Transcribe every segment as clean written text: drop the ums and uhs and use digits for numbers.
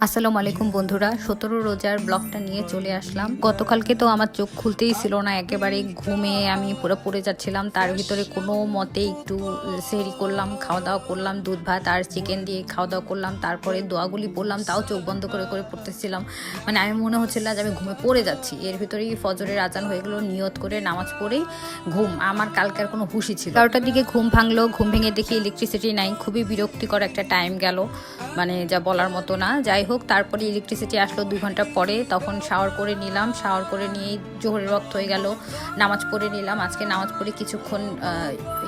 আসসালামু আলাইকুম বন্ধুরা, 17 রোজার ব্লগটা নিয়ে চলে আসলাম। গতকালকে তো আমার চোখ খুলতেই ছিল না, একেবারে ঘুমে আমি পুরো পড়ে যাচ্ছিলাম। তার ভিতরে কোনো মতে একটু সেহরি করলাম, খাওয়া দাওয়া করলাম, দুধ ভাত আর চিকেন দিয়ে খাওয়া দাওয়া করলাম। তারপরে দোয়াগুলি পড়লাম, তাও চোখ বন্ধ করে করে পড়তেছিলাম। মানে আমি মনে হচ্ছিল যে আমি ঘুমে পড়ে যাচ্ছি। এর ভিতরেই ফজরের আজান হয়ে গেলো, নিয়ত করে নামাজ পড়েই ঘুম। আমার কালকে আর কোনো হুশই ছিল। 12টার দিকে ঘুম ভাঙলো, ঘুম ভেঙে দেখি ইলেকট্রিসিটি নাই। খুবই বিরক্তিকর একটা টাইম গেল, মানে যা বলার মতো না। যাই হোক, তারপরে ইলেকট্রিসিটি আসলো 2 ঘন্টা পরে। তখন শাওয়ার করে নিলাম, শাওয়ার করে নিয়েই জোহরের ওয়াক্ত হয়ে গেল। নামাজ পড়ে নিলাম। আজকে নামাজ পড়ে কিছুক্ষণ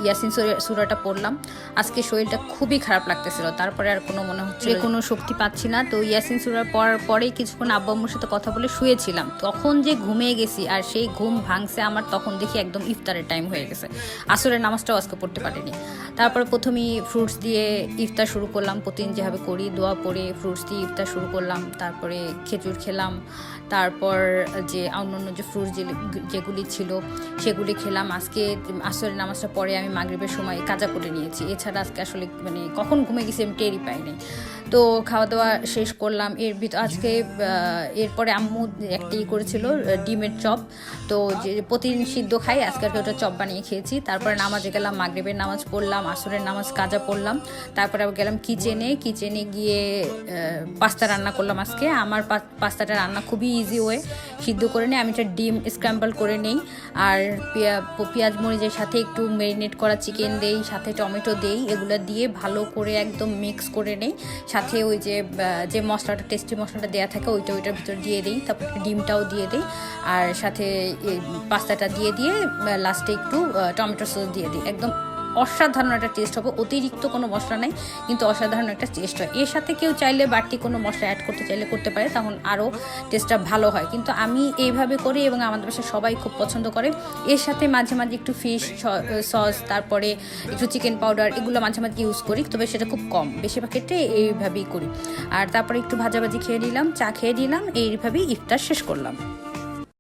ইয়াসিন সূরাটা পড়লাম। আজকে শরীরটা খুবই খারাপ লাগতেছিল, তারপরে আর কোনো মনে হচ্ছে কোনো শক্তি পাচ্ছি না। তো ইয়াসিন সূরা পড়ার পরেই কিছুক্ষণ আব্বু আম্মুর সাথে কথা বলে শুয়েছিলাম। তখন যে ঘুমিয়ে গেছি, আর সেই ঘুম ভাঙছে আমার তখন দেখি একদম ইফতারের টাইম হয়ে গেছে। আসরের নামাজটাও আজকে পড়তে পারিনি। তারপরে প্রথমেই ফ্রুটস দিয়ে ইফতার শুরু করলাম, প্রতিদিন যেভাবে করি, দোয়া পড়ে ফ্রুটস দিয়ে ইফতার শুরু করলাম। তারপরে খেজুর খেলাম, তারপর যে অন্যান্য যে ফ্রুটস যেগুলি ছিল সেগুলি খেলাম। আজকে আসরের নামাজটা পরে আমি মাগরিবের সময় কাজা করে নিয়েছি। এছাড়া আজকে আসলে মানে কখন ঘুমে গেছি আমি টেরই পাইনি। তো খাওয়া দাওয়া শেষ করলাম। আজকে এরপরে আম্মু একটি করেছিল ডিমের চপ। তো যে প্রতিদিন সিদ্ধ খাই, আজকে ওটা চপ বানিয়ে খেয়েছি। তারপরে নামাজে গেলাম, মাগরিবের নামাজ পড়লাম, আসরের নামাজ কাজা পড়লাম। তারপরে আবার গেলাম কিচেনে গিয়ে পাস্তা রান্না করলাম। আজকে আমার পাস্তাটা রান্না খুবই ইজি ওয়ে, সিদ্ধ করে নিই আমি, একটা ডিম স্ক্র্যাম্বল করে নেই, আর পেঁয়াজ মরিচের সাথে একটু ম্যারিনেট করা চিকেন দেই, সাথে টমেটো দেই, এগুলো দিয়ে ভালো করে একদম মিক্স করে নেই। সাথে ওই যে মশলাটা, টেস্টি মশলাটা দেওয়া থাকে ওইটার ভিতরে দিয়ে দিই। তারপর ডিমটাও দিয়ে দিই, আর সাথে পাস্তাটা দিয়ে লাস্টে একটু টমেটো সস দিয়ে দিই। একদম অসাধারণ একটা টেস্ট হবে। অতিরিক্ত কোনো মশলা নেই, কিন্তু অসাধারণ একটা টেস্ট হয়। এর সাথে কেউ চাইলে বাড়তি কোনো মশলা অ্যাড করতে চাইলে করতে পারে, তখন আরও টেস্টটা ভালো হয়। কিন্তু আমি এইভাবে করি এবং আমাদের বাসায় সবাই খুব পছন্দ করে। এর সাথে মাঝে মাঝে একটু ফিশ সস, তারপরে একটু চিকেন পাউডার, এগুলো মাঝে মাঝে ইউজ করি, তবে সেটা খুব কম। বেশিরভাগ ক্ষেত্রে এইভাবেই করি। আর তারপরে একটু ভাজাভাজি খেয়ে নিলাম, চা খেয়ে নিলাম, এইভাবেই ইফতার শেষ করলাম।